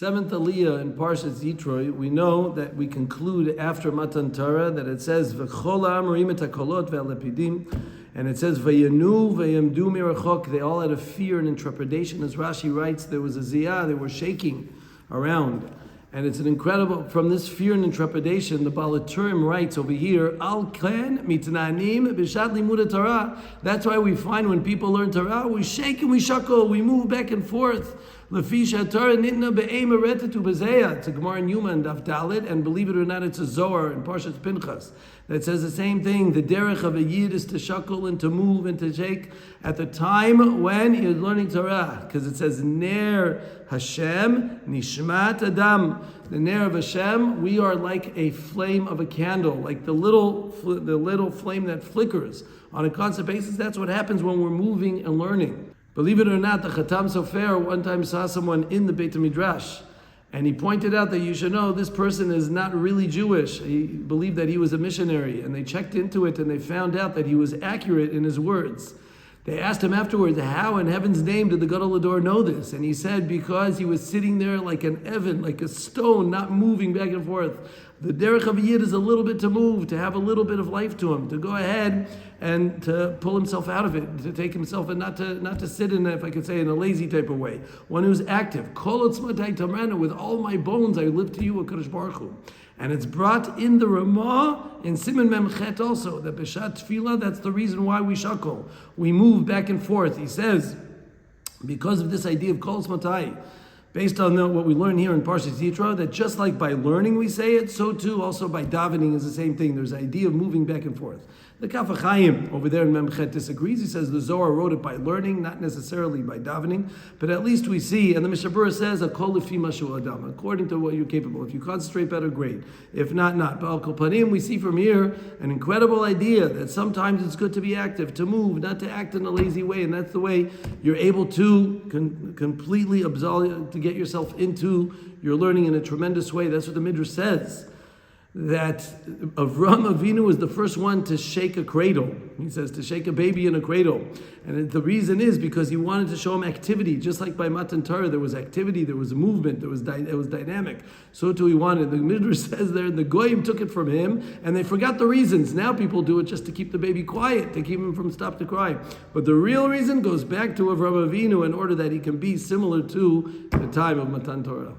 Seventh Aliyah in Parshas Yitro, we know that we conclude after Matan Torah that it says V'chol ha'amorim et hakolot ve'alepidim, and it says Vayanu v'yamdu mirachok. They all had a fear and intrepidation. As Rashi writes, there was a ziyah, they were shaking around. And it's an incredible, from this fear and intrepidation, the Baal HaTurim writes over here, Al ken mitnanim b'shat limud Torah. That's why we find when people learn Torah, we shake and we shuckle, we move back and forth. Lefisha Torah nitna be'em eretetu b'zeya. It's a Gemara in Yuma and Daf Dalet, and believe it or not, it's a Zohar in Parshas Pinchas that says the same thing. The derech of a yid is to shuckle and to move and to shake at the time when you're learning Torah, because it says Ner Hashem Nishmat Adam. The Ner of Hashem, we are like a flame of a candle, like the little flame that flickers on a constant basis. That's what happens when we're moving and learning. Believe it or not, the Khatam Sofer one time saw someone in the Beit HaMidrash, and he pointed out that you should know this person is not really Jewish. He believed that he was a missionary, and they checked into it and they found out that he was accurate in his words. They asked him afterwards, how in heaven's name did the Gadol Hador know this? And he said, because he was sitting there like an Evan, like a stone, not moving back and forth. The derech of a yid is a little bit to move, to have a little bit of life to him, to go ahead and to pull himself out of it, to take himself and not to sit in, if I could say, in a lazy type of way. One who's active. Kol otzmatai tamrana, with all my bones I live to you, HaKadosh Baruch Hu. And it's brought in the Ramah in Siman Memchet also, that Beshat Tefillah, that's the reason why we shackle. We move back and forth. He says, because of this idea of Kol Otzmatai, based on what we learn here in Parshas Yitro, that just like by learning we say it, so too also by davening is the same thing. There's the idea of moving back and forth. The Kaf HaChaim over there in Memchet disagrees. He says the Zohar wrote it by learning, not necessarily by davening, but at least we see, and the Mishabura says, Akol lefi mashu adam, according to what you're capable. If you concentrate better, great. If not, not. But Al Kol Panim, we see from here an incredible idea that sometimes it's good to be active, to move, not to act in a lazy way, and that's the way you're able to completely absolve, to get yourself into your learning in a tremendous way. That's what the Midrash says, that Avram Avinu was the first one to shake a cradle. He says to shake a baby in a cradle. And the reason is because he wanted to show him activity. Just like by Matan Torah, there was activity, there was movement, it was dynamic. So too he wanted. The Midrash says there, the Goyim took it from him, and they forgot the reasons. Now people do it just to keep the baby quiet, to keep him from stop to cry. But the real reason goes back to Avram Avinu in order that he can be similar to the time of Matan Torah.